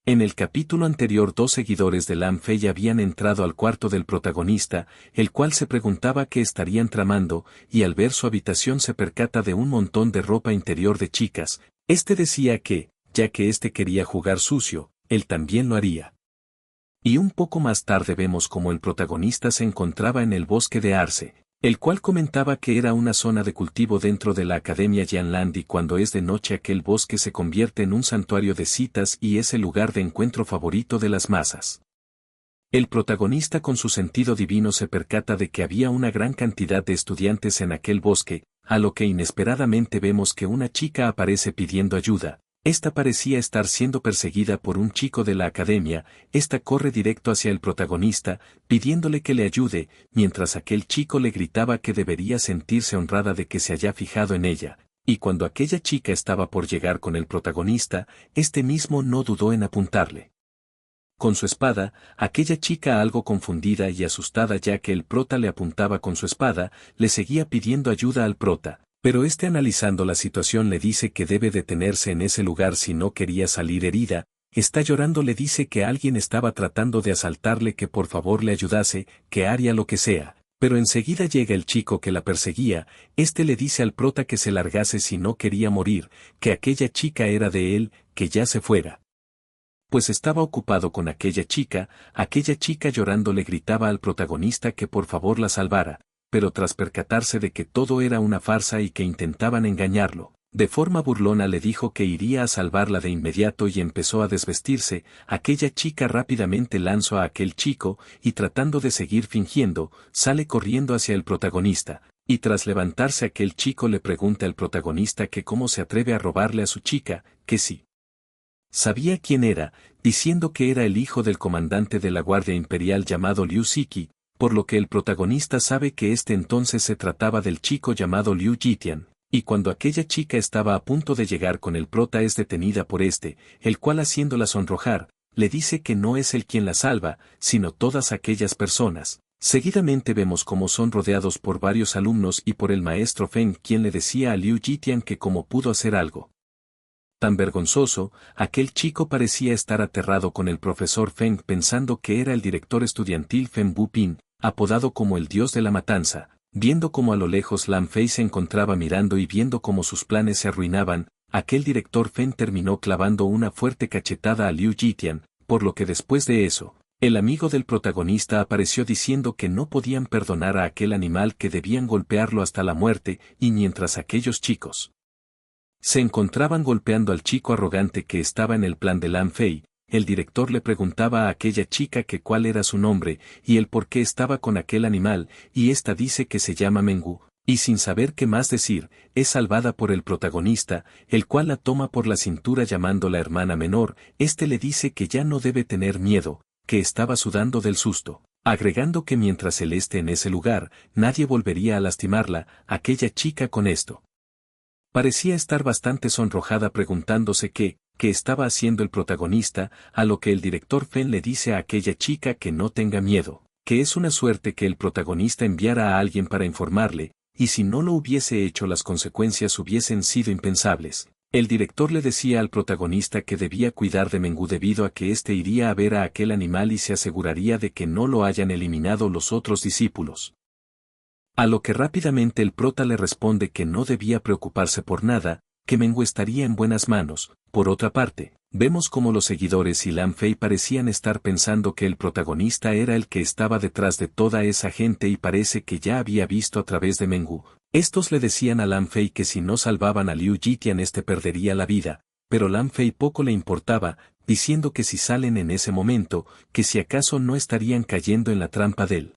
En el capítulo anterior, dos seguidores de Lan Fei habían entrado al cuarto del protagonista, el cual se preguntaba qué estarían tramando, y al ver su habitación se percata de un montón de ropa interior de chicas. Este decía que, ya que este quería jugar sucio, él también lo haría. Y un poco más tarde vemos como el protagonista se encontraba en el bosque de Arce, el cual comentaba que era una zona de cultivo dentro de la Academia Yanland, y cuando es de noche aquel bosque se convierte en un santuario de citas y es el lugar de encuentro favorito de las masas. El protagonista con su sentido divino se percata de que había una gran cantidad de estudiantes en aquel bosque, a lo que inesperadamente vemos que una chica aparece pidiendo ayuda. Esta parecía estar siendo perseguida por un chico de la academia. Esta corre directo hacia el protagonista, pidiéndole que le ayude, mientras aquel chico le gritaba que debería sentirse honrada de que se haya fijado en ella, y cuando aquella chica estaba por llegar con el protagonista, este mismo no dudó en apuntarle con su espada. Aquella chica, algo confundida y asustada ya que el prota le apuntaba con su espada, le seguía pidiendo ayuda al prota. Pero este, analizando la situación, le dice que debe detenerse en ese lugar si no quería salir herida. Está llorando, le dice que alguien estaba tratando de asaltarle, que por favor le ayudase, que haría lo que sea. Pero enseguida llega el chico que la perseguía. Este le dice al prota que se largase si no quería morir, que aquella chica era de él, que ya se fuera. Pues estaba ocupado con aquella chica llorando le gritaba al protagonista que por favor la salvara. Pero tras percatarse de que todo era una farsa y que intentaban engañarlo, de forma burlona le dijo que iría a salvarla de inmediato y empezó a desvestirse. Aquella chica rápidamente lanzó a aquel chico y, tratando de seguir fingiendo, sale corriendo hacia el protagonista, y tras levantarse aquel chico le pregunta al protagonista que cómo se atreve a robarle a su chica, que sí sabía quién era, diciendo que era el hijo del comandante de la Guardia Imperial llamado Liu Ziki, por lo que el protagonista sabe que entonces se trataba del chico llamado Liu Jitian, y cuando aquella chica estaba a punto de llegar con el prota es detenida por el cual, haciéndola sonrojar, le dice que no es él quien la salva, sino todas aquellas personas. Seguidamente vemos cómo son rodeados por varios alumnos y por el maestro Feng, quien le decía a Liu Jitian que cómo pudo hacer algo tan vergonzoso. Aquel chico parecía estar aterrado con el profesor Feng, pensando que era el director estudiantil Feng Bupin, apodado como el dios de la matanza. Viendo cómo a lo lejos Lan Fei se encontraba mirando y viendo cómo sus planes se arruinaban, aquel director Feng terminó clavando una fuerte cachetada a Liu Jitian, por lo que después de eso, el amigo del protagonista apareció diciendo que no podían perdonar a aquel animal, que debían golpearlo hasta la muerte. Y mientras aquellos chicos se encontraban golpeando al chico arrogante que estaba en el plan de Lan Fei, el director le preguntaba a aquella chica que cuál era su nombre y el por qué estaba con aquel animal, y esta dice que se llama Mengu, y sin saber qué más decir, es salvada por el protagonista, el cual la toma por la cintura llamándola hermana menor. Le dice que ya no debe tener miedo, que estaba sudando del susto, agregando que mientras él esté en ese lugar, nadie volvería a lastimarla. Aquella chica con esto parecía estar bastante sonrojada, preguntándose qué estaba haciendo el protagonista, a lo que el director Feng le dice a aquella chica que no tenga miedo, que es una suerte que el protagonista enviara a alguien para informarle, y si no lo hubiese hecho las consecuencias hubiesen sido impensables. El director le decía al protagonista que debía cuidar de Mengu debido a que iría a ver a aquel animal y se aseguraría de que no lo hayan eliminado los otros discípulos. A lo que rápidamente el prota le responde que no debía preocuparse por nada, que Mengu estaría en buenas manos. Por otra parte, vemos como los seguidores y Lan Fei parecían estar pensando que el protagonista era el que estaba detrás de toda esa gente y parece que ya había visto a través de Mengu. Estos le decían a Lan Fei que si no salvaban a Liu Jitian perdería la vida, pero Lan Fei poco le importaba, diciendo que si salen en ese momento, que si acaso no estarían cayendo en la trampa del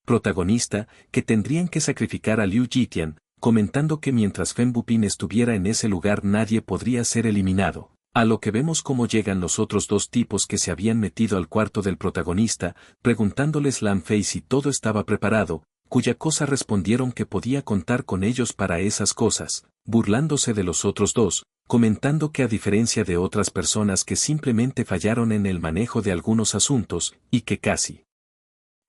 protagonista, que tendrían que sacrificar a Liu Jitian, comentando que mientras Feng Bupin estuviera en ese lugar nadie podría ser eliminado. A lo que vemos cómo llegan los otros dos tipos que se habían metido al cuarto del protagonista, preguntándoles Lan Fei si todo estaba preparado, cuya cosa respondieron que podía contar con ellos para esas cosas, burlándose de los otros dos, comentando que a diferencia de otras personas que simplemente fallaron en el manejo de algunos asuntos, y que casi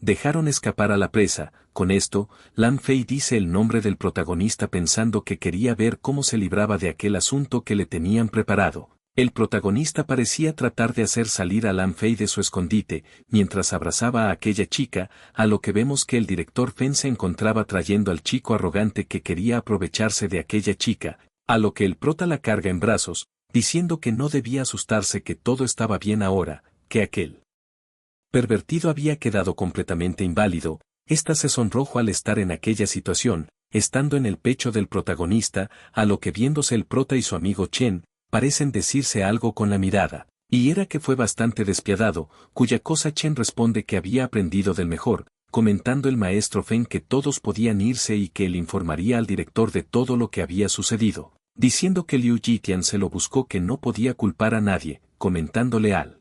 dejaron escapar a la presa. Con esto, Lan Fei dice el nombre del protagonista pensando que quería ver cómo se libraba de aquel asunto que le tenían preparado. El protagonista parecía tratar de hacer salir a Lan Fei de su escondite, mientras abrazaba a aquella chica, a lo que vemos que el director Fen se encontraba trayendo al chico arrogante que quería aprovecharse de aquella chica, a lo que el prota la carga en brazos, diciendo que no debía asustarse, que todo estaba bien ahora, que aquel pervertido había quedado completamente inválido. Esta se sonrojó al estar en aquella situación, estando en el pecho del protagonista, a lo que viéndose el prota y su amigo Chen, parecen decirse algo con la mirada, y era que fue bastante despiadado, cuya cosa Chen responde que había aprendido del mejor, comentando el maestro Fen que todos podían irse y que él informaría al director de todo lo que había sucedido, diciendo que Liu Jitian se lo buscó, que no podía culpar a nadie, comentándole al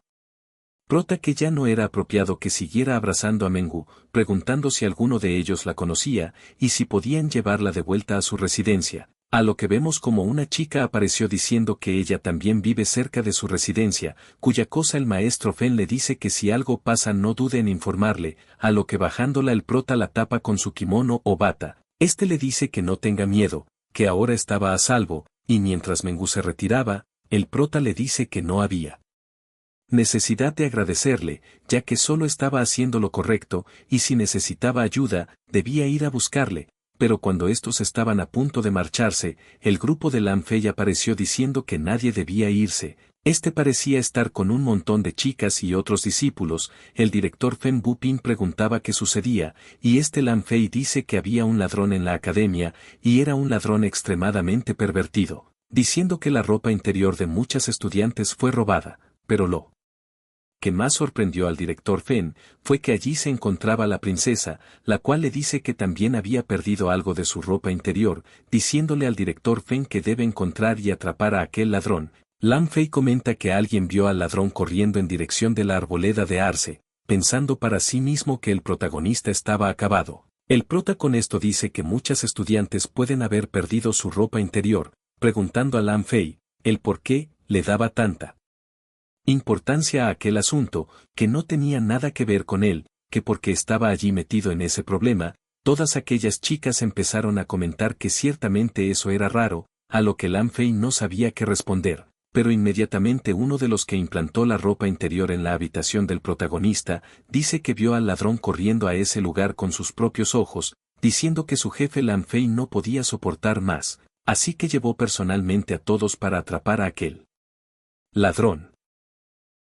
prota que ya no era apropiado que siguiera abrazando a Mengu, preguntando si alguno de ellos la conocía, y si podían llevarla de vuelta a su residencia, a lo que vemos como una chica apareció diciendo que ella también vive cerca de su residencia, cuya cosa el maestro Fen le dice que si algo pasa no dude en informarle, a lo que bajándola el prota la tapa con su kimono o bata, este le dice que no tenga miedo, que ahora estaba a salvo, y mientras Mengu se retiraba, el prota le dice que no había necesidad de agradecerle, ya que solo estaba haciendo lo correcto, y si necesitaba ayuda, debía ir a buscarle, pero cuando estos estaban a punto de marcharse, el grupo de Lan Fei apareció diciendo que nadie debía irse. Este parecía estar con un montón de chicas y otros discípulos. El director Fen Bupin preguntaba qué sucedía, y Lan Fei dice que había un ladrón en la academia, y era un ladrón extremadamente pervertido, diciendo que la ropa interior de muchas estudiantes fue robada, pero lo que más sorprendió al director Fen fue que allí se encontraba la princesa, la cual le dice que también había perdido algo de su ropa interior, diciéndole al director Fen que debe encontrar y atrapar a aquel ladrón. Lan Fei comenta que alguien vio al ladrón corriendo en dirección de la arboleda de Arce, pensando para sí mismo que el protagonista estaba acabado. El prota con esto dice que muchas estudiantes pueden haber perdido su ropa interior, preguntando a Lan Fei el por qué le daba tanta importancia a aquel asunto, que no tenía nada que ver con él, que porque estaba allí metido en ese problema. Todas aquellas chicas empezaron a comentar que ciertamente eso era raro, a lo que Lan Fei no sabía qué responder, pero inmediatamente uno de los que implantó la ropa interior en la habitación del protagonista, dice que vio al ladrón corriendo a ese lugar con sus propios ojos, diciendo que su jefe Lan Fei no podía soportar más, así que llevó personalmente a todos para atrapar a aquel ladrón.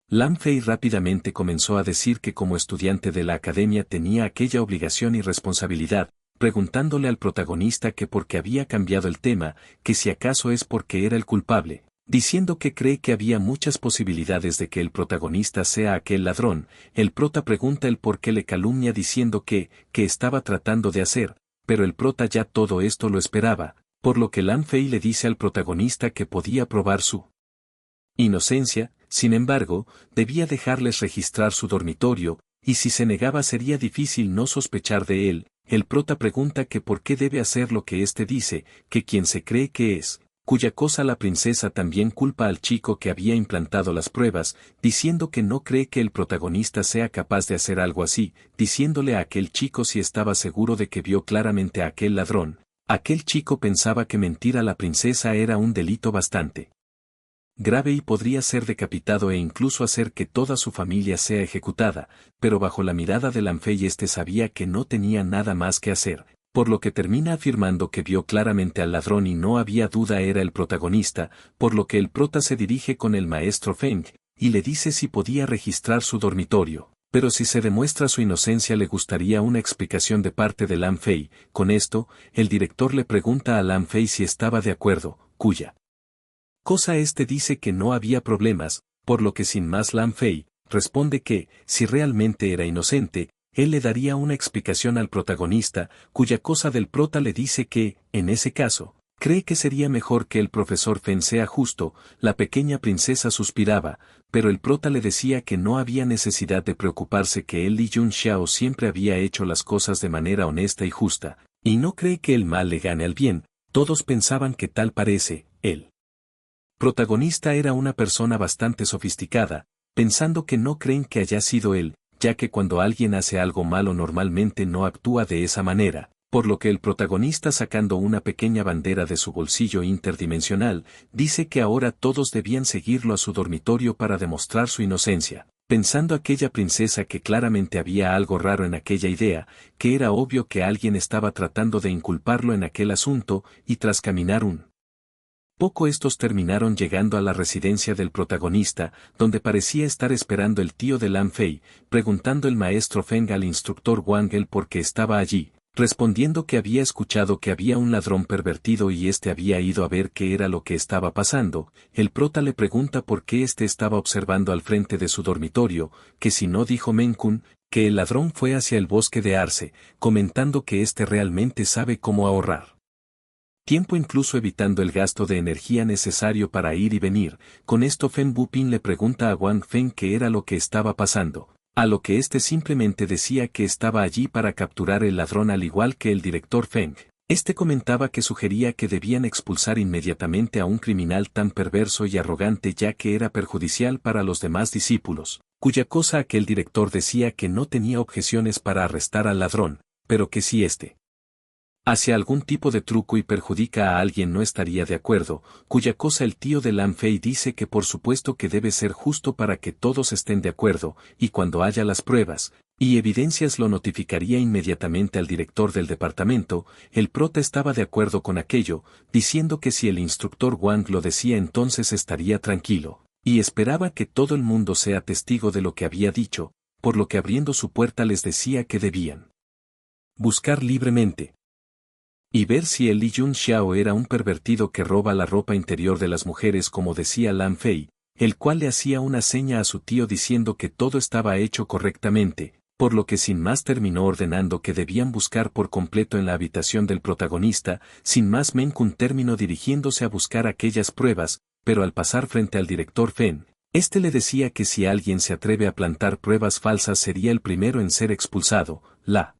Lan Fei rápidamente comenzó a decir que como estudiante de la academia tenía aquella obligación y responsabilidad, preguntándole al protagonista que por qué había cambiado el tema, que si acaso es porque era el culpable, diciendo que cree que había muchas posibilidades de que el protagonista sea aquel ladrón. El prota pregunta el por qué le calumnia diciendo que estaba tratando de hacer, pero el prota ya todo esto lo esperaba, por lo que Lan Fei le dice al protagonista que podía probar su inocencia. Sin embargo, debía dejarles registrar su dormitorio, y si se negaba sería difícil no sospechar de él. El prota pregunta que por qué debe hacer lo que éste dice, que quien se cree que es, cuya cosa la princesa también culpa al chico que había implantado las pruebas, diciendo que no cree que el protagonista sea capaz de hacer algo así, diciéndole a aquel chico si estaba seguro de que vio claramente a aquel ladrón. Aquel chico pensaba que mentir a la princesa era un delito bastante grave y podría ser decapitado e incluso hacer que toda su familia sea ejecutada, pero bajo la mirada de Lan Fei sabía que no tenía nada más que hacer, por lo que termina afirmando que vio claramente al ladrón y no había duda era el protagonista, por lo que el prota se dirige con el maestro Feng, y le dice si podía registrar su dormitorio, pero si se demuestra su inocencia le gustaría una explicación de parte de Lan Fei. Con esto, el director le pregunta a Lan Fei si estaba de acuerdo, cuya cosa dice que no había problemas, por lo que sin más Lan Fei responde que, si realmente era inocente, él le daría una explicación al protagonista, cuya cosa del prota le dice que, en ese caso, cree que sería mejor que el profesor Fen sea justo. La pequeña princesa suspiraba, pero el prota le decía que no había necesidad de preocuparse, que él Li Junxiao siempre había hecho las cosas de manera honesta y justa, y no cree que el mal le gane al bien. Todos pensaban que tal parece, él protagonista era una persona bastante sofisticada, pensando que no creen que haya sido él, ya que cuando alguien hace algo malo normalmente no actúa de esa manera, Por lo que el protagonista, sacando una pequeña bandera de su bolsillo interdimensional, dice que ahora todos debían seguirlo a su dormitorio para demostrar su inocencia. Pensando aquella princesa que claramente había algo raro en aquella idea, que era obvio que alguien estaba tratando de inculparlo en aquel asunto, y tras caminar un poco estos terminaron llegando a la residencia del protagonista, donde parecía estar esperando el tío de Lan Fei, preguntando el maestro Feng al instructor Wang el por qué estaba allí, respondiendo que había escuchado que había un ladrón pervertido y este había ido a ver qué era lo que estaba pasando. El prota le pregunta por qué este estaba observando al frente de su dormitorio, que si no, dijo Menkun, que el ladrón fue hacia el bosque de Arce, comentando que este realmente sabe cómo ahorrar tiempo, incluso evitando el gasto de energía necesario para ir y venir. Con esto Fen Bupin le pregunta a Wang Feng qué era lo que estaba pasando, a lo que este simplemente decía que estaba allí para capturar el ladrón al igual que el director Feng. Este comentaba que sugería que debían expulsar inmediatamente a un criminal tan perverso y arrogante, ya que era perjudicial para los demás discípulos, cuya cosa aquel director decía que no tenía objeciones para arrestar al ladrón, pero que si este hacia algún tipo de truco y perjudica a alguien no estaría de acuerdo, cuya cosa el tío de Lan Fei dice que por supuesto que debe ser justo para que todos estén de acuerdo, y cuando haya las pruebas y evidencias lo notificaría inmediatamente al director del departamento. El prota estaba de acuerdo con aquello, diciendo que si el instructor Wang lo decía entonces estaría tranquilo, y esperaba que todo el mundo sea testigo de lo que había dicho, por lo que abriendo su puerta les decía que debían buscar libremente y ver si el Li Yun Xiao era un pervertido que roba la ropa interior de las mujeres, como decía Lan Fei, el cual le hacía una seña a su tío diciendo que todo estaba hecho correctamente, por lo que sin más terminó ordenando que debían buscar por completo en la habitación del protagonista. Sin más, Menkun terminó dirigiéndose a buscar aquellas pruebas, pero al pasar frente al director Fen, este le decía que si alguien se atreve a plantar pruebas falsas sería el primero en ser expulsado. La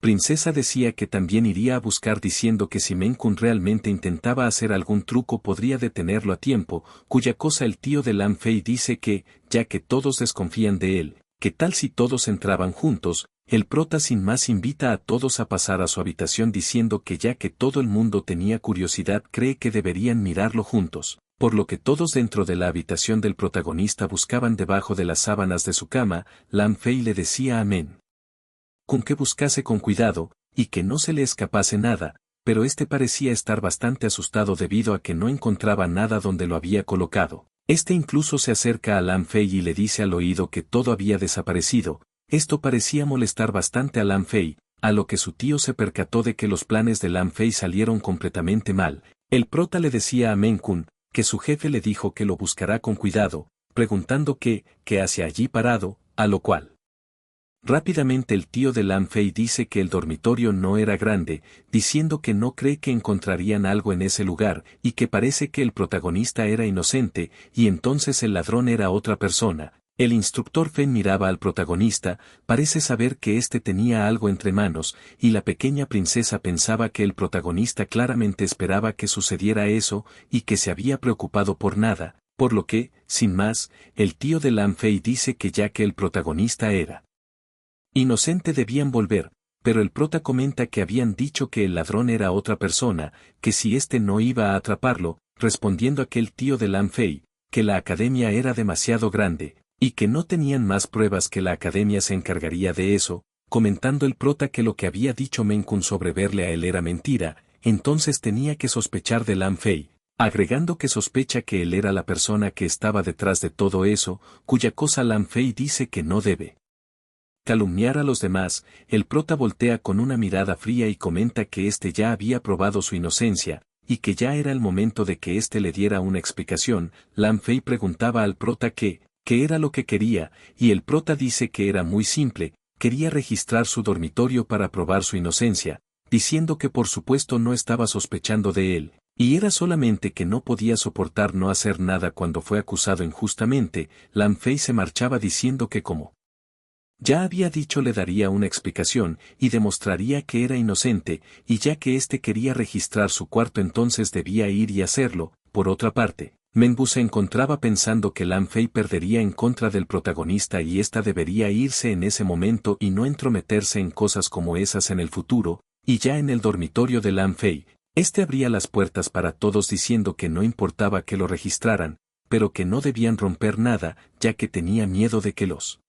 princesa decía que también iría a buscar, diciendo que si Menkun realmente intentaba hacer algún truco podría detenerlo a tiempo, cuya cosa el tío de Lan Fei dice que, ya que todos desconfían de él, ¿qué tal si todos entraban juntos? El prota sin más invita a todos a pasar a su habitación diciendo que ya que todo el mundo tenía curiosidad cree que deberían mirarlo juntos, por lo que todos dentro de la habitación del protagonista buscaban debajo de las sábanas de su cama. Lan Fei le decía a Men con que buscase con cuidado, y que no se le escapase nada, pero este parecía estar bastante asustado debido a que no encontraba nada donde lo había colocado. Este incluso se acerca a Lan Fei y le dice al oído que todo había desaparecido. Esto parecía molestar bastante a Lan Fei, a lo que su tío se percató de que los planes de Lan Fei salieron completamente mal. El prota le decía a Menkun que su jefe le dijo que lo buscará con cuidado, preguntando qué hace allí parado, a lo cual rápidamente el tío de Lan Fei dice que el dormitorio no era grande, diciendo que no cree que encontrarían algo en ese lugar, y que parece que el protagonista era inocente, y entonces el ladrón era otra persona. El instructor Fen miraba al protagonista, parece saber que éste tenía algo entre manos, y la pequeña princesa pensaba que el protagonista claramente esperaba que sucediera eso, y que se había preocupado por nada, por lo que, sin más, el tío de Lan Fei dice que ya que el protagonista era inocente debían volver, pero el prota comenta que habían dicho que el ladrón era otra persona, que si éste no iba a atraparlo, respondiendo aquel tío de Lan Fei, que la academia era demasiado grande, y que no tenían más pruebas, que la academia se encargaría de eso, comentando el prota que lo que había dicho Menkun sobre verle a él era mentira, entonces tenía que sospechar de Lan Fei, agregando que sospecha que él era la persona que estaba detrás de todo eso, cuya cosa Lan Fei dice que no debe calumniar a los demás. El prota voltea con una mirada fría y comenta que éste ya había probado su inocencia, y que ya era el momento de que éste le diera una explicación. Lan Fei preguntaba al prota qué era lo que quería, y el prota dice que era muy simple, quería registrar su dormitorio para probar su inocencia, diciendo que por supuesto no estaba sospechando de él, y era solamente que no podía soportar no hacer nada cuando fue acusado injustamente. Lan Fei se marchaba diciendo que como ya había dicho le daría una explicación, y demostraría que era inocente, y ya que éste quería registrar su cuarto entonces debía ir y hacerlo. Por otra parte, Menbu se encontraba pensando que Lan Fei perdería en contra del protagonista y ésta debería irse en ese momento y no entrometerse en cosas como esas en el futuro, Y ya en el dormitorio de Lan Fei, este abría las puertas para todos diciendo que no importaba que lo registraran, pero que no debían romper nada, ya que tenía miedo de que los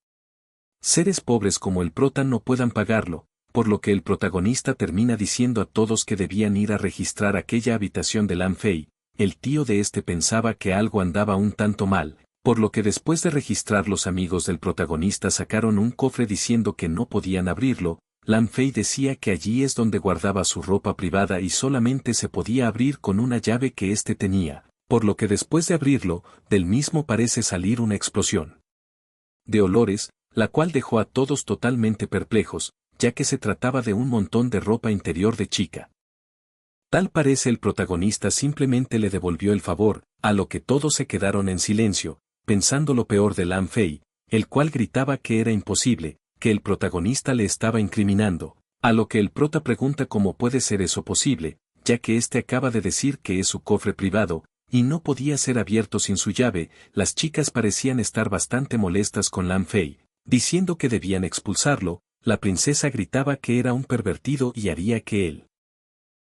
seres pobres como el prota no puedan pagarlo, por lo que el protagonista termina diciendo a todos que debían ir a registrar aquella habitación de Lan Fei. El tío de este pensaba que algo andaba un tanto mal, por lo que después de registrar los amigos del protagonista sacaron un cofre diciendo que no podían abrirlo. Lan Fei decía que allí es donde guardaba su ropa privada y solamente se podía abrir con una llave que éste tenía, por lo que después de abrirlo, del mismo parece salir una explosión de olores, la cual dejó a todos totalmente perplejos, ya que se trataba de un montón de ropa interior de chica. Tal parece el protagonista simplemente le devolvió el favor, a lo que todos se quedaron en silencio, pensando lo peor de Lan Fei, el cual gritaba que era imposible, que el protagonista le estaba incriminando, a lo que el prota pregunta cómo puede ser eso posible, ya que éste acaba de decir que es su cofre privado, y no podía ser abierto sin su llave. Las chicas parecían estar bastante molestas con Lan Fei, diciendo que debían expulsarlo. La princesa gritaba que era un pervertido y haría que el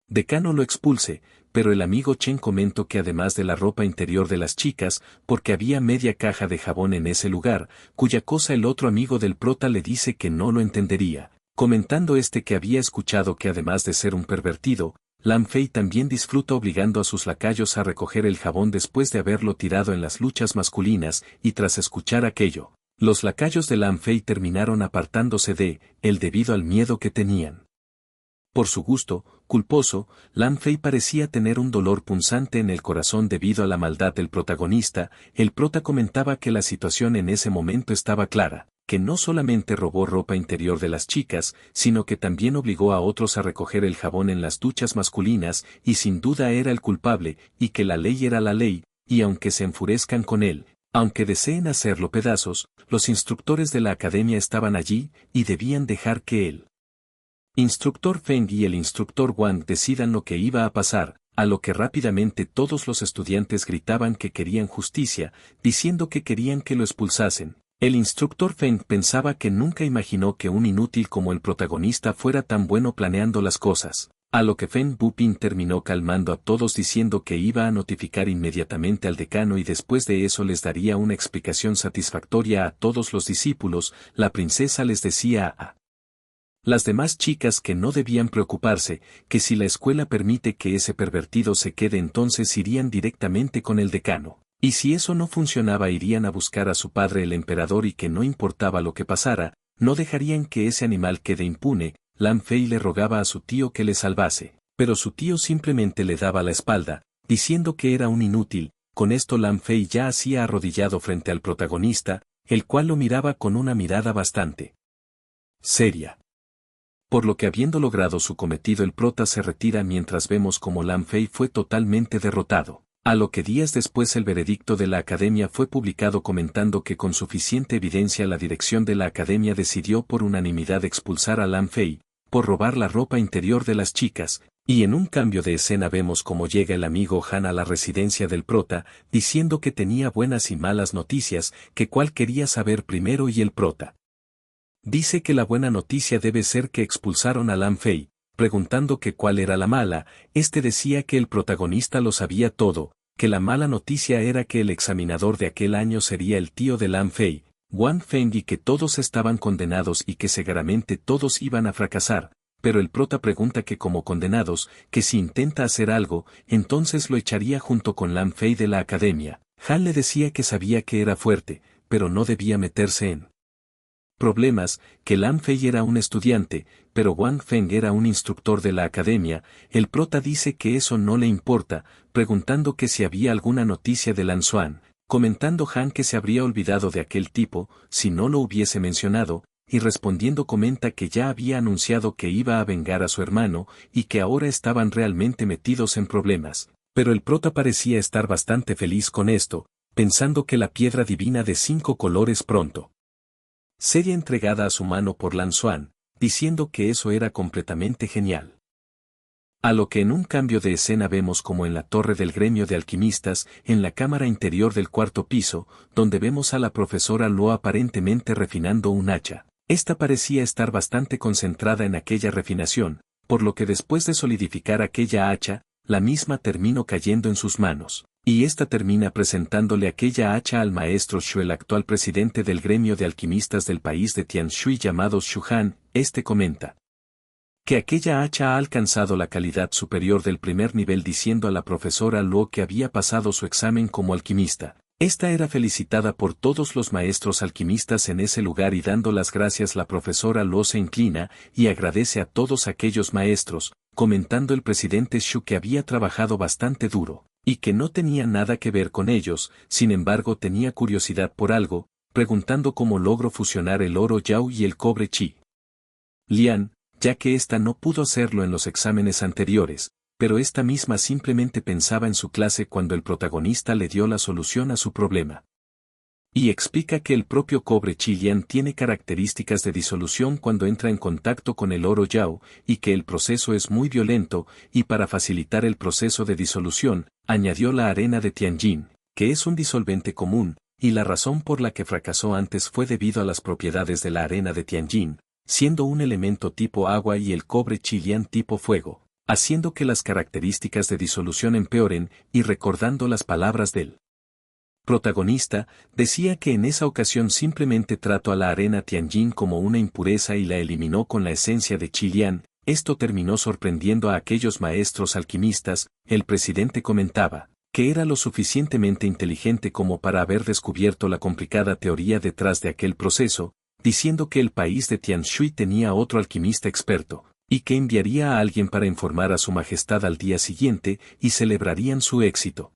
decano lo expulse, pero el amigo Chen comentó que además de la ropa interior de las chicas, porque había media caja de jabón en ese lugar, cuya cosa el otro amigo del prota le dice que no lo entendería, comentando que había escuchado que además de ser un pervertido, Lan Fei también disfruta obligando a sus lacayos a recoger el jabón después de haberlo tirado en las luchas masculinas, y tras escuchar aquello, los lacayos de Lan Fei terminaron apartándose de él debido al miedo que tenían. Por su gusto culposo, Lan Fei parecía tener un dolor punzante en el corazón debido a la maldad del protagonista. El prota comentaba que la situación en ese momento estaba clara, que no solamente robó ropa interior de las chicas, sino que también obligó a otros a recoger el jabón en las duchas masculinas, y sin duda era el culpable, y que la ley era la ley, y aunque se enfurezcan con él, aunque deseen hacerlo pedazos, los instructores de la academia estaban allí, y debían dejar que él instructor Feng y el instructor Wang decidan lo que iba a pasar, a lo que rápidamente todos los estudiantes gritaban que querían justicia, diciendo que querían que lo expulsasen. El instructor Feng pensaba que nunca imaginó que un inútil como el protagonista fuera tan bueno planeando las cosas, a lo que Feng Bupin terminó calmando a todos diciendo que iba a notificar inmediatamente al decano y después de eso les daría una explicación satisfactoria a todos los discípulos. La princesa les decía a las demás chicas que no debían preocuparse, que si la escuela permite que ese pervertido se quede entonces irían directamente con el decano, y si eso no funcionaba irían a buscar a su padre el emperador y que no importaba lo que pasara, no dejarían que ese animal quede impune. Lan Fei le rogaba a su tío que le salvase, pero su tío simplemente le daba la espalda, diciendo que era un inútil. Con esto Lan Fei ya hacía arrodillado frente al protagonista, el cual lo miraba con una mirada bastante seria. Por lo que habiendo logrado su cometido el prota se retira mientras vemos como Lan Fei fue totalmente derrotado, a lo que días después el veredicto de la academia fue publicado comentando que con suficiente evidencia la dirección de la academia decidió por unanimidad expulsar a Lan Fei, por robar la ropa interior de las chicas, y en un cambio de escena vemos cómo llega el amigo Han a la residencia del prota, diciendo que tenía buenas y malas noticias, que cuál quería saber primero y el prota dice que la buena noticia debe ser que expulsaron a Lan Fei, preguntando que cuál era la mala. Este decía que el protagonista lo sabía todo, que la mala noticia era que el examinador de aquel año sería el tío de Lan Fei, Wang Feng, y que todos estaban condenados y que seguramente todos iban a fracasar, pero el prota pregunta que como condenados, que si intenta hacer algo, entonces lo echaría junto con Lan Fei de la academia. Han le decía que sabía que era fuerte, pero no debía meterse en problemas, que Lan Fei era un estudiante, pero Wang Feng era un instructor de la academia. El prota dice que eso no le importa, preguntando que si había alguna noticia de Lan Xuan, comentando Han que se habría olvidado de aquel tipo, si no lo hubiese mencionado, y respondiendo comenta que ya había anunciado que iba a vengar a su hermano, y que ahora estaban realmente metidos en problemas. Pero el prota parecía estar bastante feliz con esto, pensando que la piedra divina de 5 colores pronto sería entregada a su mano por Lan Xuan, diciendo que eso era completamente genial. A lo que en un cambio de escena vemos como en la torre del gremio de alquimistas, en la cámara interior del 4.º piso, donde vemos a la profesora Luo aparentemente refinando un hacha. Esta parecía estar bastante concentrada en aquella refinación, por lo que después de solidificar aquella hacha, la misma terminó cayendo en sus manos, y ésta termina presentándole aquella hacha al maestro Shu, el actual presidente del gremio de alquimistas del país de Tianshui llamado Shuhan. Este comenta que aquella hacha ha alcanzado la calidad superior del primer nivel, diciendo a la profesora Luo que había pasado su examen como alquimista. Esta era felicitada por todos los maestros alquimistas en ese lugar, y dando las gracias la profesora Luo se inclina y agradece a todos aquellos maestros, comentando el presidente Shu que había trabajado bastante duro, y que no tenía nada que ver con ellos. Sin embargo tenía curiosidad por algo, preguntando cómo logró fusionar el oro Yao y el cobre Chi Lian, ya que ésta no pudo hacerlo en los exámenes anteriores, pero esta misma simplemente pensaba en su clase cuando el protagonista le dio la solución a su problema. Y explica que el propio cobre Chi Lian tiene características de disolución cuando entra en contacto con el oro Yao, y que el proceso es muy violento, y para facilitar el proceso de disolución, añadió la arena de Tianjin, que es un disolvente común, y la razón por la que fracasó antes fue debido a las propiedades de la arena de Tianjin, siendo un elemento tipo agua y el cobre Chi Lian tipo fuego, haciendo que las características de disolución empeoren. Y recordando las palabras del protagonista, decía que en esa ocasión simplemente trató a la arena Tianjin como una impureza y la eliminó con la esencia de Chi Lian. Esto terminó sorprendiendo a aquellos maestros alquimistas. El presidente comentaba que era lo suficientemente inteligente como para haber descubierto la complicada teoría detrás de aquel proceso, diciendo que el país de Tianshui tenía otro alquimista experto, y que enviaría a alguien para informar a su majestad al día siguiente, y celebrarían su éxito.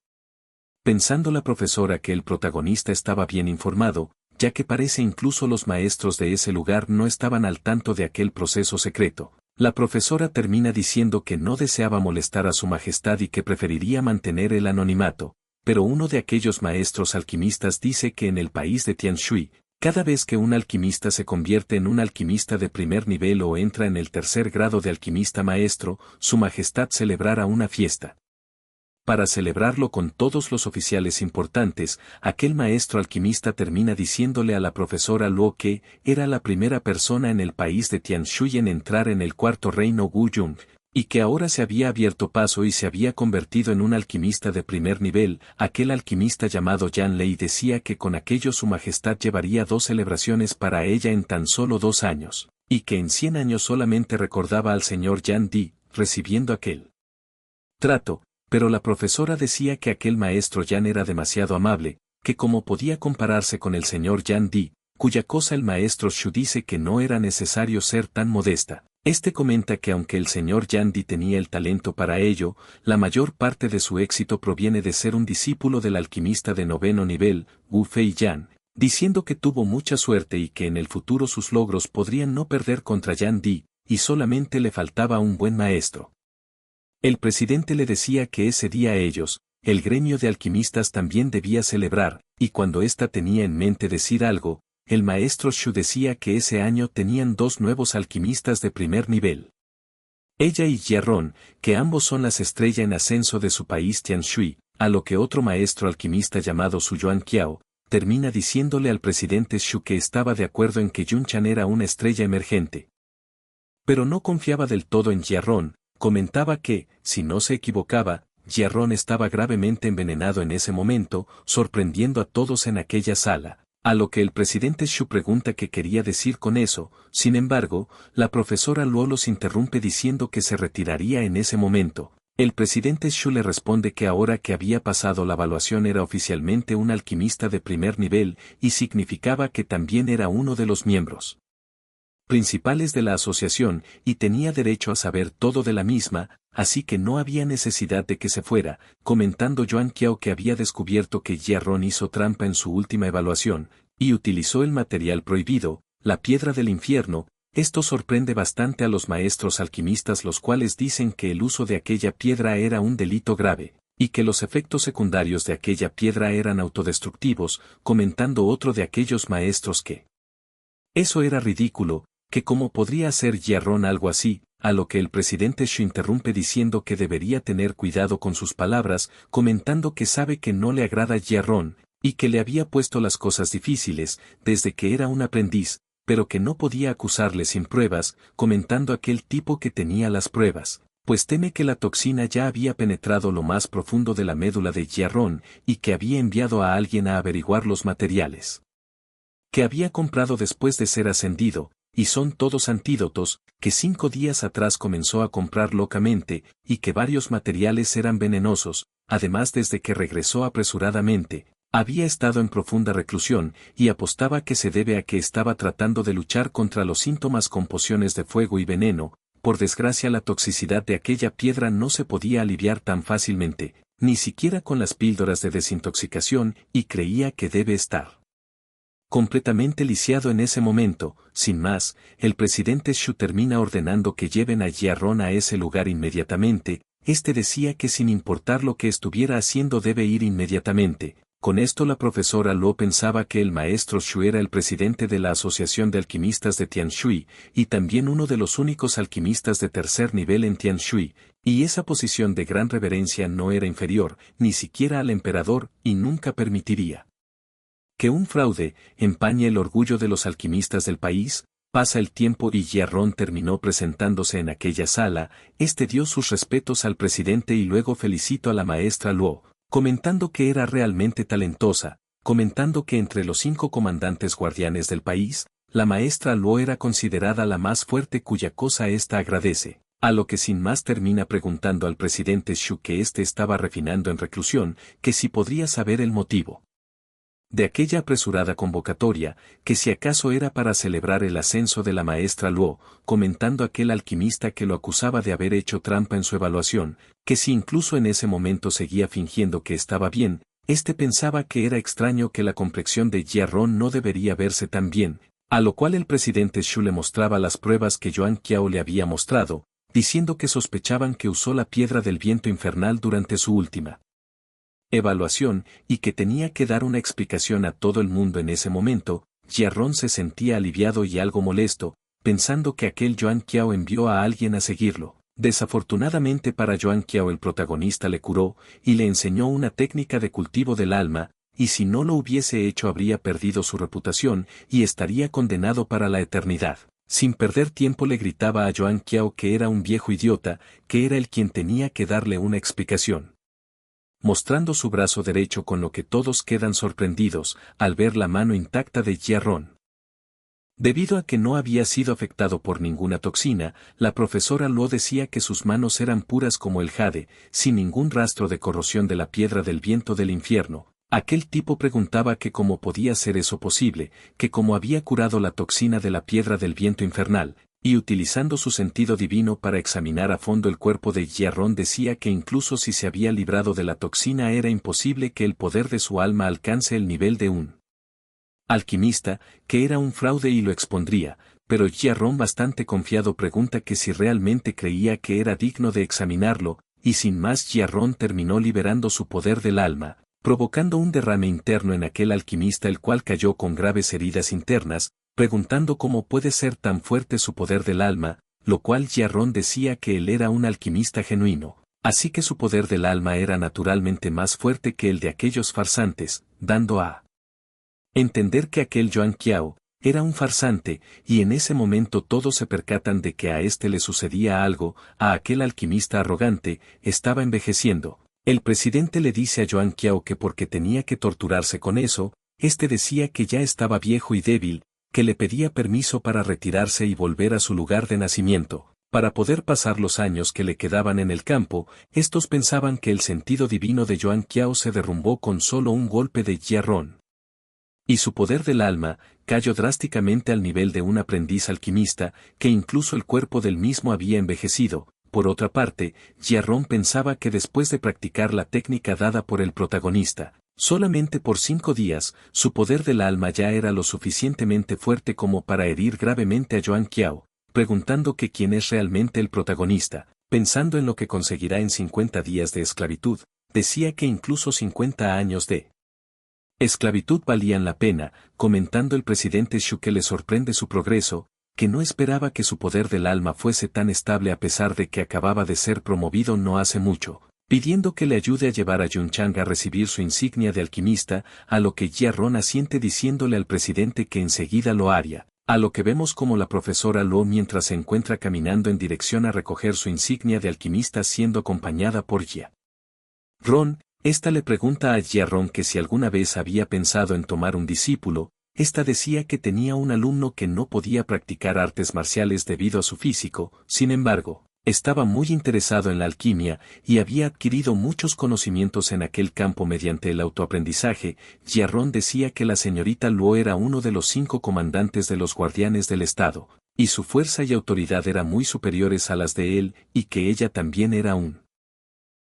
Pensando la profesora que el protagonista estaba bien informado, ya que parece incluso los maestros de ese lugar no estaban al tanto de aquel proceso secreto, la profesora termina diciendo que no deseaba molestar a su majestad y que preferiría mantener el anonimato, pero uno de aquellos maestros alquimistas dice que en el país de Tianshui, cada vez que un alquimista se convierte en un alquimista de primer nivel o entra en el tercer grado de alquimista maestro, su majestad celebrará una fiesta. Para celebrarlo con todos los oficiales importantes, aquel maestro alquimista termina diciéndole a la profesora Luo que era la primera persona en el país de Tianshui en entrar en el cuarto reino Wu Yun, y que ahora se había abierto paso y se había convertido en un alquimista de primer nivel. Aquel alquimista llamado Yan Lei decía que con aquello su majestad llevaría 2 celebraciones para ella en tan solo 2 años, y que en 100 años solamente recordaba al señor Yan Di, recibiendo aquel trato, pero la profesora decía que aquel maestro Yan era demasiado amable, que como podía compararse con el señor Yan Di, cuya cosa el maestro Shu dice que no era necesario ser tan modesta. Este comenta que aunque el señor Yan Di tenía el talento para ello, la mayor parte de su éxito proviene de ser un discípulo del alquimista de 9º nivel, Wu Fei Yan, diciendo que tuvo mucha suerte y que en el futuro sus logros podrían no perder contra Yan Di, y solamente le faltaba un buen maestro. El presidente le decía que ese día ellos, el gremio de alquimistas también debía celebrar, y cuando ésta tenía en mente decir algo, el maestro Shu decía que ese año tenían 2 nuevos alquimistas de primer nivel. Ella y Jiarron, que ambos son las estrellas en ascenso de su país Tianshui, a lo que otro maestro alquimista llamado Su Yuan Qiao, termina diciéndole al presidente Shu que estaba de acuerdo en que Yun Chan era una estrella emergente. Pero no confiaba del todo en Jiarron, comentaba que, si no se equivocaba, Jiarron estaba gravemente envenenado en ese momento, sorprendiendo a todos en aquella sala. A lo que el presidente Shu pregunta qué quería decir con eso. Sin embargo, la profesora Luo los interrumpe diciendo que se retiraría en ese momento. El presidente Shu le responde que ahora que había pasado la evaluación era oficialmente un alquimista de primer nivel, y significaba que también era uno de los miembros principales de la asociación, y tenía derecho a saber todo de la misma, así que no había necesidad de que se fuera, comentando Yuan Qiao que había descubierto que Jiarron hizo trampa en su última evaluación, y utilizó el material prohibido, la piedra del infierno. Esto sorprende bastante a los maestros alquimistas, los cuales dicen que el uso de aquella piedra era un delito grave, y que los efectos secundarios de aquella piedra eran autodestructivos, comentando otro de aquellos maestros que eso era ridículo, que cómo podría hacer Jiarron algo así, a lo que el presidente Shu interrumpe diciendo que debería tener cuidado con sus palabras, comentando que sabe que no le agrada Jiarron, y que le había puesto las cosas difíciles, desde que era un aprendiz, pero que no podía acusarle sin pruebas, comentando aquel tipo que tenía las pruebas, pues teme que la toxina ya había penetrado lo más profundo de la médula de Jiarron y que había enviado a alguien a averiguar los materiales que había comprado después de ser ascendido, y son todos antídotos, que 5 días atrás comenzó a comprar locamente, y que varios materiales eran venenosos, además desde que regresó apresuradamente, había estado en profunda reclusión, y apostaba que se debe a que estaba tratando de luchar contra los síntomas con pociones de fuego y veneno. Por desgracia la toxicidad de aquella piedra no se podía aliviar tan fácilmente, ni siquiera con las píldoras de desintoxicación, y creía que debe estar completamente lisiado en ese momento. Sin más, el presidente Shu termina ordenando que lleven a Jiarron a ese lugar inmediatamente. Este decía que sin importar lo que estuviera haciendo debe ir inmediatamente. Con esto la profesora Luo pensaba que el maestro Shu era el presidente de la Asociación de Alquimistas de Tianshui, y también uno de los únicos alquimistas de tercer nivel en Tianshui, y esa posición de gran reverencia no era inferior, ni siquiera al emperador, y nunca permitiría que un fraude empañe el orgullo de los alquimistas del país. Pasa el tiempo y Jiarron terminó presentándose en aquella sala. Este dio sus respetos al presidente y luego felicitó a la maestra Luo, comentando que era realmente talentosa, comentando que entre los 5 comandantes guardianes del país, la maestra Luo era considerada la más fuerte, cuya cosa ésta agradece. A lo que sin más termina preguntando al presidente Shu, que éste estaba refinando en reclusión, que si podría saber el motivo de aquella apresurada convocatoria, que si acaso era para celebrar el ascenso de la maestra Luo, comentando aquel alquimista que lo acusaba de haber hecho trampa en su evaluación, que si incluso en ese momento seguía fingiendo que estaba bien, este pensaba que era extraño que la complexión de Jiarron no debería verse tan bien, a lo cual el presidente Shu le mostraba las pruebas que Yuan Qiao le había mostrado, diciendo que sospechaban que usó la piedra del viento infernal durante su última evaluación, y que tenía que dar una explicación a todo el mundo en ese momento. Jiarron se sentía aliviado y algo molesto, pensando que aquel Yuan Qiao envió a alguien a seguirlo. Desafortunadamente para Yuan Qiao el protagonista le curó, y le enseñó una técnica de cultivo del alma, y si no lo hubiese hecho habría perdido su reputación, y estaría condenado para la eternidad. Sin perder tiempo le gritaba a Yuan Qiao que era un viejo idiota, que era él quien tenía que darle una explicación, mostrando su brazo derecho, con lo que todos quedan sorprendidos al ver la mano intacta de Jiarron. Debido a que no había sido afectado por ninguna toxina, la profesora Luo decía que sus manos eran puras como el jade, sin ningún rastro de corrosión de la piedra del viento del infierno. Aquel tipo preguntaba que cómo podía ser eso posible, que cómo había curado la toxina de la piedra del viento infernal, y utilizando su sentido divino para examinar a fondo el cuerpo de Jiarron decía que incluso si se había librado de la toxina era imposible que el poder de su alma alcance el nivel de un alquimista, que era un fraude y lo expondría, pero Jiarron, bastante confiado, pregunta que si realmente creía que era digno de examinarlo, y sin más Jiarron terminó liberando su poder del alma, provocando un derrame interno en aquel alquimista, el cual cayó con graves heridas internas, preguntando cómo puede ser tan fuerte su poder del alma, lo cual Jiarron decía que él era un alquimista genuino, así que su poder del alma era naturalmente más fuerte que el de aquellos farsantes, dando a entender que aquel Yuan Qiao era un farsante, y en ese momento todos se percatan de que a este le sucedía algo. A aquel alquimista arrogante estaba envejeciendo. El presidente le dice a Yuan Qiao que porque tenía que torturarse con eso, este decía que ya estaba viejo y débil, que le pedía permiso para retirarse y volver a su lugar de nacimiento, para poder pasar los años que le quedaban en el campo. Estos pensaban que el sentido divino de Yuan Qiao se derrumbó con solo un golpe de Jiarron, y su poder del alma cayó drásticamente al nivel de un aprendiz alquimista, que incluso el cuerpo del mismo había envejecido. Por otra parte, Jiarron pensaba que después de practicar la técnica dada por el protagonista, solamente por 5 días, su poder del alma ya era lo suficientemente fuerte como para herir gravemente a Yuan Qiao, preguntando que quién es realmente el protagonista, pensando en lo que conseguirá en 50 días de esclavitud. Decía que incluso 50 años de esclavitud valían la pena, comentando el presidente Shu que le sorprende su progreso, que no esperaba que su poder del alma fuese tan estable a pesar de que acababa de ser promovido no hace mucho, pidiendo que le ayude a llevar a Yunchang a recibir su insignia de alquimista, a lo que Jiarron asiente diciéndole al presidente que enseguida lo haría. A lo que vemos como la profesora Luo mientras se encuentra caminando en dirección a recoger su insignia de alquimista siendo acompañada por Jia Ron. Esta le pregunta a Jia Ron que si alguna vez había pensado en tomar un discípulo. Esta decía que tenía un alumno que no podía practicar artes marciales debido a su físico, sin embargo, estaba muy interesado en la alquimia y había adquirido muchos conocimientos en aquel campo mediante el autoaprendizaje. Jia Ron decía que la señorita Luo era uno de los 5 comandantes de los guardianes del Estado, y su fuerza y autoridad eran muy superiores a las de él, y que ella también era un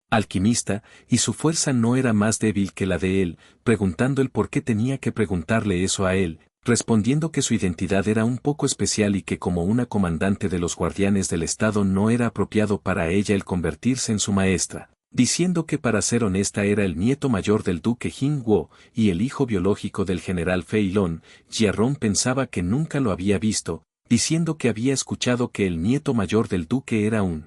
alquimista, y su fuerza no era más débil que la de él, preguntando el por qué tenía que preguntarle eso a él, respondiendo que su identidad era un poco especial y que como una comandante de los guardianes del Estado no era apropiado para ella el convertirse en su maestra, diciendo que para ser honesta era el nieto mayor del duque Jing Wo y el hijo biológico del general Fei Lon. Jia Ron pensaba que nunca lo había visto, diciendo que había escuchado que el nieto mayor del duque era un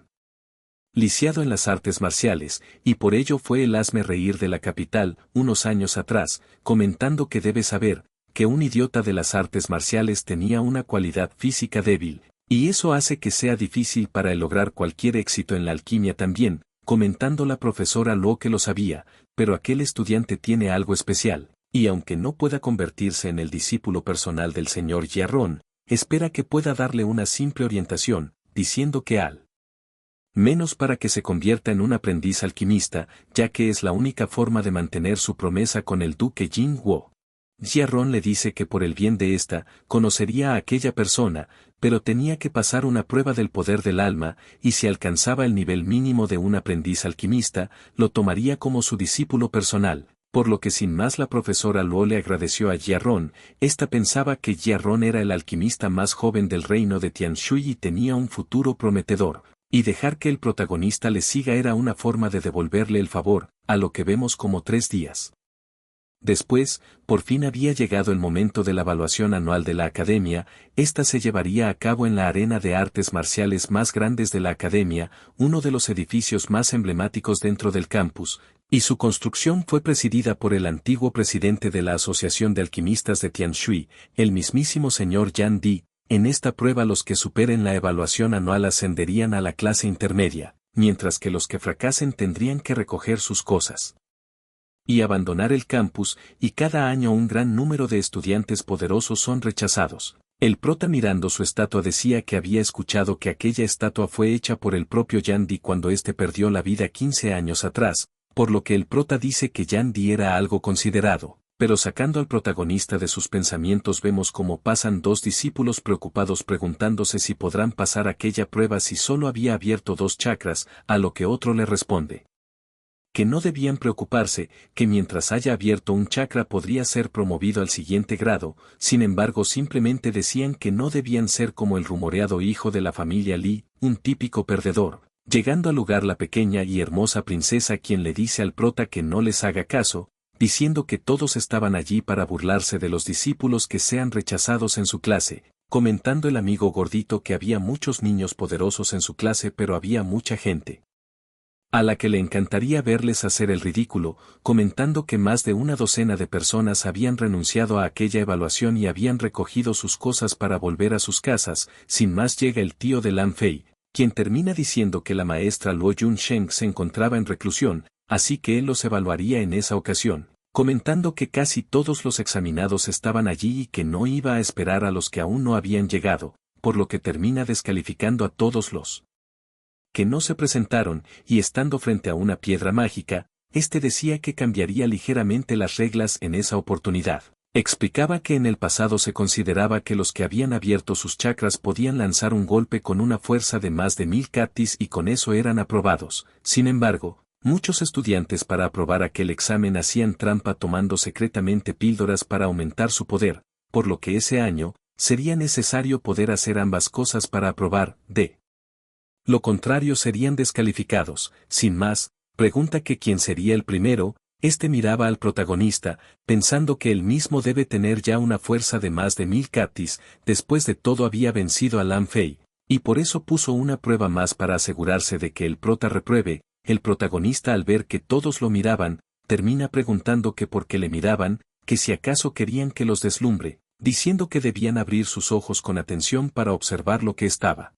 lisiado en las artes marciales, y por ello fue el hazme reír de la capital, unos años atrás, comentando que debe saber, que un idiota de las artes marciales tenía una cualidad física débil, y eso hace que sea difícil para él lograr cualquier éxito en la alquimia también, comentando la profesora Luo que lo sabía, pero aquel estudiante tiene algo especial, y aunque no pueda convertirse en el discípulo personal del señor Jia Ron, espera que pueda darle una simple orientación, diciendo que al menos para que se convierta en un aprendiz alquimista, ya que es la única forma de mantener su promesa con el duque Jing Wo. Jia Ron le dice que por el bien de esta, conocería a aquella persona, pero tenía que pasar una prueba del poder del alma, y si alcanzaba el nivel mínimo de un aprendiz alquimista, lo tomaría como su discípulo personal, por lo que sin más la profesora Luo le agradeció a Jia Ron. Esta pensaba que Jia Ron era el alquimista más joven del reino de Tianshui y tenía un futuro prometedor. Y dejar que el protagonista le siga era una forma de devolverle el favor, a lo que vemos como 3 días. Después, por fin había llegado el momento de la evaluación anual de la academia. Esta se llevaría a cabo en la arena de artes marciales más grandes de la academia, uno de los edificios más emblemáticos dentro del campus, y su construcción fue presidida por el antiguo presidente de la Asociación de Alquimistas de Tianshui, el mismísimo señor Yan Di. En esta prueba los que superen la evaluación anual ascenderían a la clase intermedia, mientras que los que fracasen tendrían que recoger sus cosas y abandonar el campus, y cada año un gran número de estudiantes poderosos son rechazados. El prota mirando su estatua decía que había escuchado que aquella estatua fue hecha por el propio Yan Di cuando éste perdió la vida 15 años atrás, por lo que el prota dice que Yan Di era algo considerado. Pero sacando al protagonista de sus pensamientos vemos cómo pasan 2 discípulos preocupados preguntándose si podrán pasar aquella prueba si solo había abierto 2 chakras, a lo que otro le responde que no debían preocuparse, que mientras haya abierto un chakra podría ser promovido al siguiente grado. Sin embargo simplemente decían que no debían ser como el rumoreado hijo de la familia Li, un típico perdedor. Llegando al lugar la pequeña y hermosa princesa quien le dice al prota que no les haga caso, diciendo que todos estaban allí para burlarse de los discípulos que sean rechazados en su clase, comentando el amigo gordito que había muchos niños poderosos en su clase pero había mucha gente a la que le encantaría verles hacer el ridículo, comentando que más de una docena de personas habían renunciado a aquella evaluación y habían recogido sus cosas para volver a sus casas. Sin más llega el tío de Lan Fei, quien termina diciendo que la maestra Luo Yunsheng se encontraba en reclusión, así que él los evaluaría en esa ocasión, comentando que casi todos los examinados estaban allí y que no iba a esperar a los que aún no habían llegado, por lo que termina descalificando a todos los que no se presentaron, y estando frente a una piedra mágica, este decía que cambiaría ligeramente las reglas en esa oportunidad. Explicaba que en el pasado se consideraba que los que habían abierto sus chakras podían lanzar un golpe con una fuerza de más de 1000 katis y con eso eran aprobados. Sin embargo, muchos estudiantes para aprobar aquel examen hacían trampa tomando secretamente píldoras para aumentar su poder, por lo que ese año, sería necesario poder hacer ambas cosas para aprobar. De lo contrario serían descalificados. Sin más, pregunta que quién sería el primero. Este miraba al protagonista, pensando que él mismo debe tener ya una fuerza de más de 1000 katis, después de todo había vencido a Lan Fei, y por eso puso una prueba más para asegurarse de que el prota repruebe. El protagonista al ver que todos lo miraban, termina preguntando que por qué le miraban, que si acaso querían que los deslumbre. diciendo que debían abrir sus ojos con atención para observar lo que estaba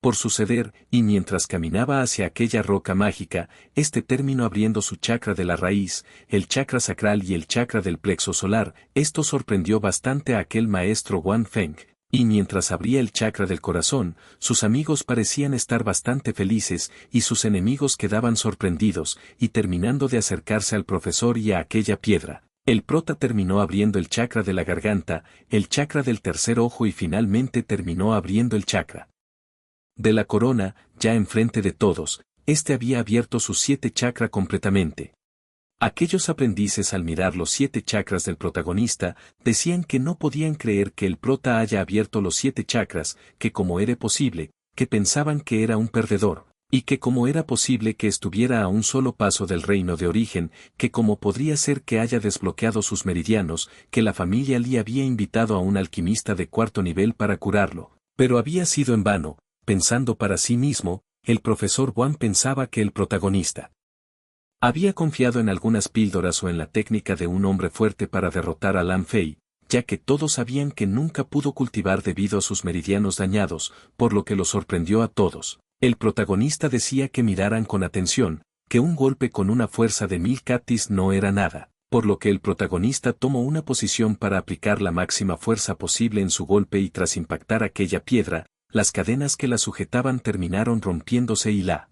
por suceder, y mientras caminaba hacia aquella roca mágica, este terminó abriendo su chakra de la raíz, el chakra sacral y el chakra del plexo solar. Esto sorprendió bastante a aquel maestro Wang Feng, y mientras abría el chakra del corazón, sus amigos parecían estar bastante felices, y sus enemigos quedaban sorprendidos, y terminando de acercarse al profesor y a aquella piedra. El prota terminó abriendo el chakra de la garganta, el chakra del tercer ojo y finalmente terminó abriendo el chakra de la corona. Ya enfrente de todos, este había abierto sus 7 chakras completamente. Aquellos aprendices al mirar los 7 chakras del protagonista, decían que no podían creer que el prota haya abierto los 7 chakras, que cómo era posible, que pensaban que era un perdedor, y que cómo era posible que estuviera a un solo paso del reino de origen, que cómo podría ser que haya desbloqueado sus meridianos, que la familia Li había invitado a un alquimista de 4º nivel para curarlo, pero había sido en vano. Pensando para sí mismo, el profesor Wang pensaba que el protagonista había confiado en algunas píldoras o en la técnica de un hombre fuerte para derrotar a Lan Fei, ya que todos sabían que nunca pudo cultivar debido a sus meridianos dañados, por lo que lo sorprendió a todos. El protagonista decía que miraran con atención, que un golpe con una fuerza de 1000 catis no era nada, por lo que el protagonista tomó una posición para aplicar la máxima fuerza posible en su golpe y tras impactar aquella piedra, las cadenas que la sujetaban terminaron rompiéndose y la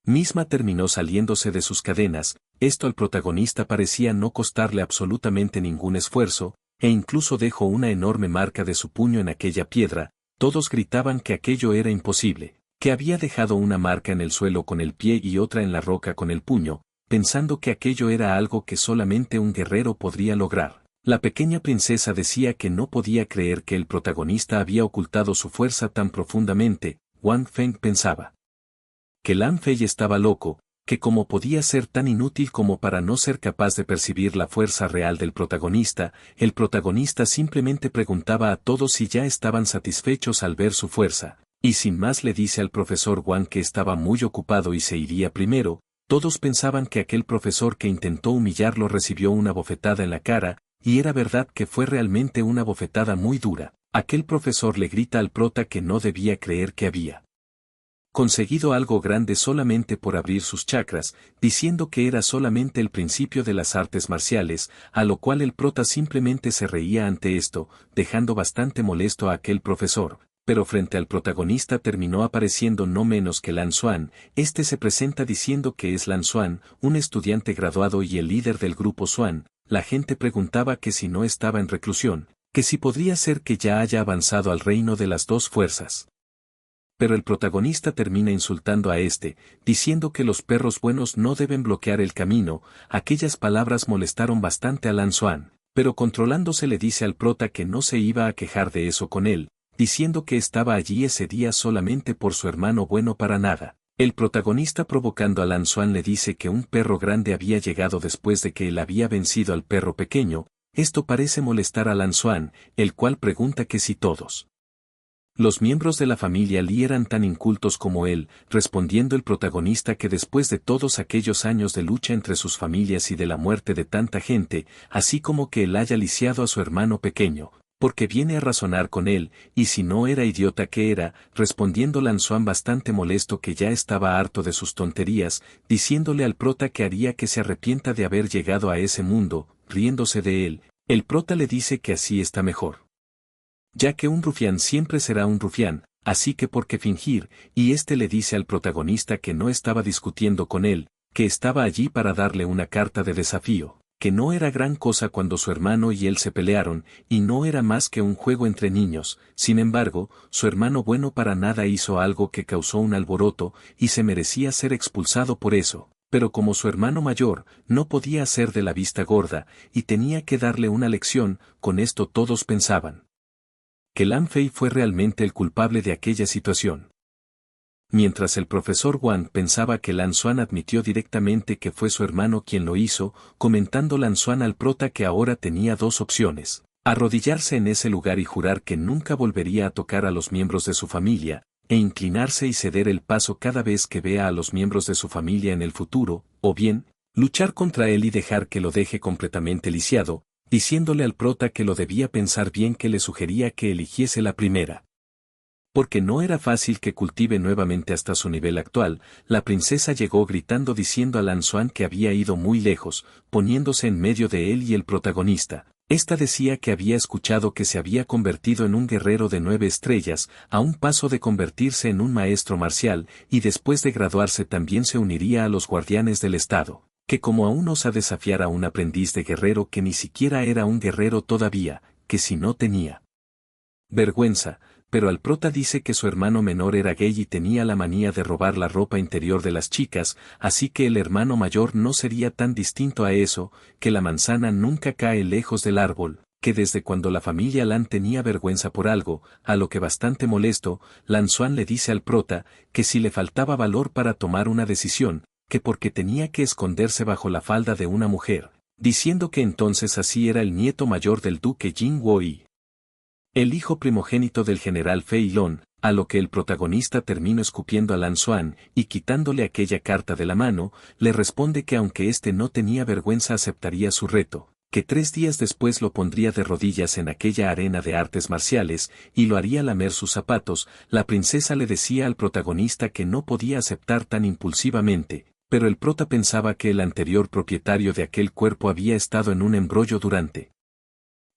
misma terminó saliéndose de sus cadenas. Esto al protagonista parecía no costarle absolutamente ningún esfuerzo, e incluso dejó una enorme marca de su puño en aquella piedra. Todos gritaban que aquello era imposible, que había dejado una marca en el suelo con el pie y otra en la roca con el puño, pensando que aquello era algo que solamente un guerrero podría lograr. La pequeña princesa decía que no podía creer que el protagonista había ocultado su fuerza tan profundamente. Wang Feng pensaba que Lan Fei estaba loco, que cómo podía ser tan inútil como para no ser capaz de percibir la fuerza real del protagonista. El protagonista simplemente preguntaba a todos si ya estaban satisfechos al ver su fuerza, y sin más le dice al profesor Wang que estaba muy ocupado y se iría primero. Todos pensaban que aquel profesor que intentó humillarlo recibió una bofetada en la cara, y era verdad que fue realmente una bofetada muy dura. Aquel profesor le grita al prota que no debía creer que había conseguido algo grande solamente por abrir sus chakras, diciendo que era solamente el principio de las artes marciales, a lo cual el prota simplemente se reía ante esto, dejando bastante molesto a aquel profesor. Pero frente al protagonista terminó apareciendo no menos que Lan Xuan. Este se presenta diciendo que es Lan Xuan, un estudiante graduado y el líder del grupo Xuan. La gente preguntaba que si no estaba en reclusión, que si podría ser que ya haya avanzado al reino de las 2 fuerzas. Pero el protagonista termina insultando a este, diciendo que los perros buenos no deben bloquear el camino. Aquellas palabras molestaron bastante a Lan Xuan, pero controlándose le dice al prota que no se iba a quejar de eso con él, diciendo que estaba allí ese día solamente por su hermano bueno para nada. El protagonista provocando a Lan Xuan le dice que un perro grande había llegado después de que él había vencido al perro pequeño. Esto parece molestar a Lan Xuan, el cual pregunta que si todos los miembros de la familia Li eran tan incultos como él, respondiendo el protagonista que después de todos aquellos años de lucha entre sus familias y de la muerte de tanta gente, así como que él haya lisiado a su hermano pequeño, porque viene a razonar con él, y si no era idiota que era, respondiendo Lan Xuan bastante molesto que ya estaba harto de sus tonterías, diciéndole al prota que haría que se arrepienta de haber llegado a ese mundo, riéndose de él. El prota le dice que así está mejor, ya que un rufián siempre será un rufián, así que por qué fingir. Y este le dice al protagonista que no estaba discutiendo con él, que estaba allí para darle una carta de desafío, que no era gran cosa cuando su hermano y él se pelearon, y no era más que un juego entre niños. Sin embargo, su hermano bueno para nada hizo algo que causó un alboroto, y se merecía ser expulsado por eso. Pero como su hermano mayor, no podía hacer de la vista gorda, y tenía que darle una lección. Con esto todos pensaban que Lan Fei fue realmente el culpable de aquella situación. Mientras el profesor Wang pensaba que Lan Xuan admitió directamente que fue su hermano quien lo hizo, comentando Lan Xuan al prota que ahora tenía 2 opciones: arrodillarse en ese lugar y jurar que nunca volvería a tocar a los miembros de su familia, e inclinarse y ceder el paso cada vez que vea a los miembros de su familia en el futuro, o bien, luchar contra él y dejar que lo deje completamente lisiado. diciéndole al prota que lo debía pensar bien, que le sugería que eligiese la primera. Porque no era fácil que cultive nuevamente hasta su nivel actual, la princesa llegó gritando diciendo a Lan Xuan que había ido muy lejos, poniéndose en medio de él y el protagonista. Esta decía que había escuchado que se había convertido en un guerrero de 9 estrellas, a un paso de convertirse en un maestro marcial, y después de graduarse también se uniría a los guardianes del estado, que como aún osa desafiar a un aprendiz de guerrero que ni siquiera era un guerrero todavía, que si no tenía vergüenza. Pero al prota dice que su hermano menor era gay y tenía la manía de robar la ropa interior de las chicas, así que el hermano mayor no sería tan distinto a eso, que la manzana nunca cae lejos del árbol, que desde cuando la familia Lan tenía vergüenza por algo, a lo que bastante molesto, Lan Xuan le dice al prota, que si le faltaba valor para tomar una decisión, que porque tenía que esconderse bajo la falda de una mujer, diciendo que entonces así era el nieto mayor del duque Jin Woi, el hijo primogénito del general Fei Lon, a lo que el protagonista terminó escupiendo a Lan Xuan, y quitándole aquella carta de la mano, le responde que aunque éste no tenía vergüenza aceptaría su reto, que 3 días después lo pondría de rodillas en aquella arena de artes marciales, y lo haría lamer sus zapatos. La princesa le decía al protagonista que no podía aceptar tan impulsivamente, pero el prota pensaba que el anterior propietario de aquel cuerpo había estado en un embrollo durante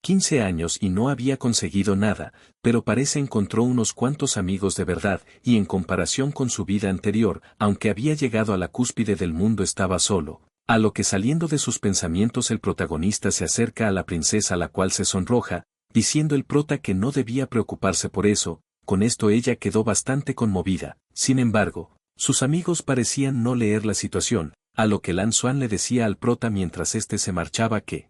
15 años y no había conseguido nada, pero parece encontró unos cuantos amigos de verdad, y en comparación con su vida anterior, aunque había llegado a la cúspide del mundo estaba solo. A lo que saliendo de sus pensamientos el protagonista se acerca a la princesa, la cual se sonroja, diciendo el prota que no debía preocuparse por eso. Con esto ella quedó bastante conmovida. Sin embargo, sus amigos parecían no leer la situación, a lo que Lan Xuan le decía al prota mientras éste se marchaba que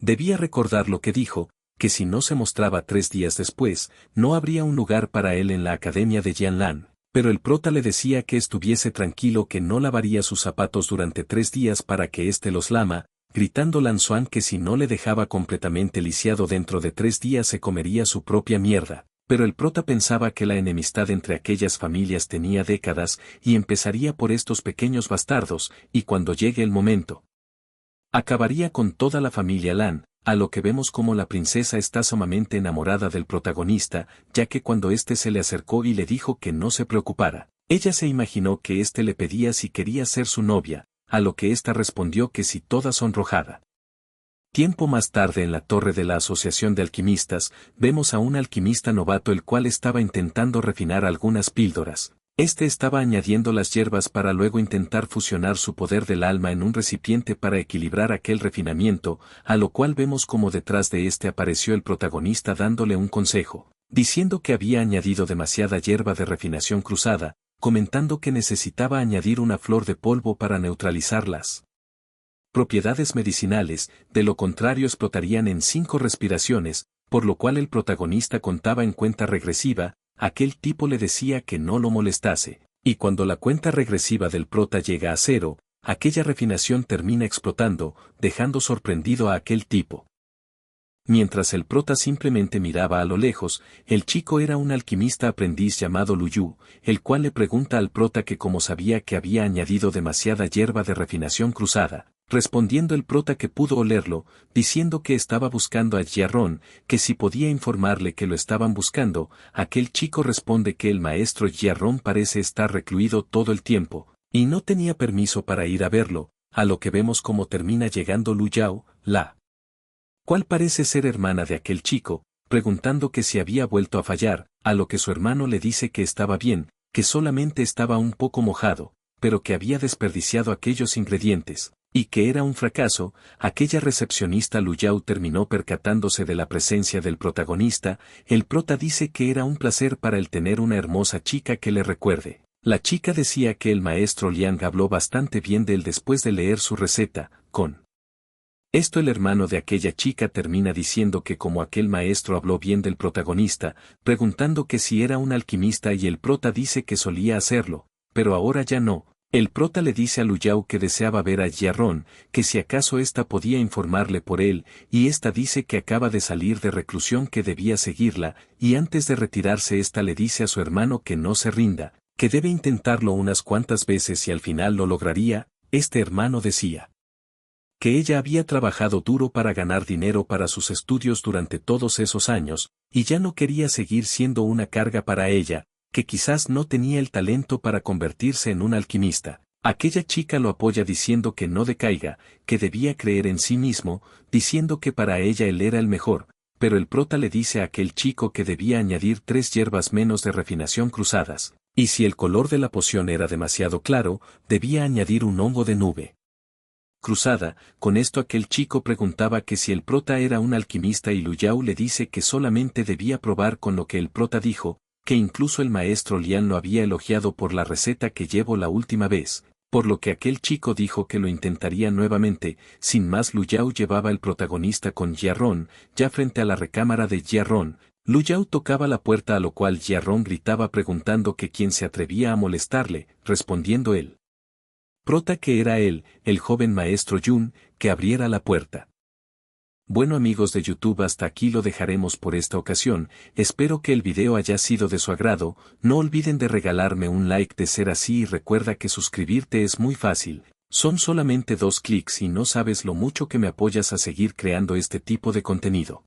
debía recordar lo que dijo, que si no se mostraba 3 días después, no habría un lugar para él en la academia de Jianlan. Pero el prota le decía que estuviese tranquilo, que no lavaría sus zapatos durante 3 días para que éste los lama, gritando Lan Xuan que si no le dejaba completamente lisiado dentro de 3 días se comería su propia mierda. Pero el prota pensaba que la enemistad entre aquellas familias tenía décadas, y empezaría por estos pequeños bastardos, y cuando llegue el momento, acabaría con toda la familia Lan, a lo que vemos como la princesa está sumamente enamorada del protagonista, ya que cuando éste se le acercó y le dijo que no se preocupara, ella se imaginó que éste le pedía si quería ser su novia, a lo que ésta respondió que sí, toda sonrojada. Tiempo más tarde en la torre de la Asociación de Alquimistas, vemos a un alquimista novato el cual estaba intentando refinar algunas píldoras. Este estaba añadiendo las hierbas para luego intentar fusionar su poder del alma en un recipiente para equilibrar aquel refinamiento, a lo cual vemos como detrás de este apareció el protagonista dándole un consejo, diciendo que había añadido demasiada hierba de refinación cruzada, comentando que necesitaba añadir una flor de polvo para neutralizar las propiedades medicinales, de lo contrario explotarían en 5 respiraciones, por lo cual el protagonista contaba en cuenta regresiva. Aquel tipo le decía que no lo molestase, y cuando la cuenta regresiva del prota llega a 0, aquella refinación termina explotando, dejando sorprendido a aquel tipo. Mientras el prota simplemente miraba a lo lejos, el chico era un alquimista aprendiz llamado Lu Yu, el cual le pregunta al prota que cómo sabía que había añadido demasiada hierba de refinación cruzada. Respondiendo el prota que pudo olerlo, diciendo que estaba buscando a Jiarron, que si podía informarle que lo estaban buscando. Aquel chico responde que el maestro Jiarron parece estar recluido todo el tiempo, y no tenía permiso para ir a verlo, a lo que vemos cómo termina llegando Lu Yao, la cual parece ser hermana de aquel chico, preguntando que si había vuelto a fallar, a lo que su hermano le dice que estaba bien, que solamente estaba un poco mojado, pero que había desperdiciado aquellos ingredientes, y que era un fracaso. Aquella recepcionista Lu Yao terminó percatándose de la presencia del protagonista. El prota dice que era un placer para él tener una hermosa chica que le recuerde. La chica decía que el maestro Liang habló bastante bien de él después de leer su receta. Con esto el hermano de aquella chica termina diciendo que como aquel maestro habló bien del protagonista, preguntando que si era un alquimista, y el prota dice que solía hacerlo, pero ahora ya no. El prota le dice a Lu Yao que deseaba ver a Jiarron, que si acaso ésta podía informarle por él, y ésta dice que acaba de salir de reclusión, que debía seguirla, y antes de retirarse ésta le dice a su hermano que no se rinda, que debe intentarlo unas cuantas veces y al final lo lograría. Este hermano decía que ella había trabajado duro para ganar dinero para sus estudios durante todos esos años, y ya no quería seguir siendo una carga para ella, que quizás no tenía el talento para convertirse en un alquimista. Aquella chica lo apoya diciendo que no decaiga, que debía creer en sí mismo, diciendo que para ella él era el mejor, pero el prota le dice a aquel chico que debía añadir 3 hierbas menos de refinación cruzadas, y si el color de la poción era demasiado claro, debía añadir un hongo de nube cruzada. Con esto aquel chico preguntaba que si el prota era un alquimista y Lu Yao le dice que solamente debía probar con lo que el prota dijo, que incluso el maestro Lian lo había elogiado por la receta que llevó la última vez, por lo que aquel chico dijo que lo intentaría nuevamente. Sin más, Lu Yao llevaba el protagonista con Jiarron, ya frente a la recámara de Jiarron. Lu Yao tocaba la puerta, a lo cual Jiarron gritaba preguntando que quién se atrevía a molestarle, respondiendo él. Prota que era él, el joven maestro Yun, que abriera la puerta. Bueno amigos de YouTube, hasta aquí lo dejaremos por esta ocasión. Espero que el video haya sido de su agrado. No olviden de regalarme un like de ser así, y recuerda que suscribirte es muy fácil. Son solamente 2 clics y no sabes lo mucho que me apoyas a seguir creando este tipo de contenido.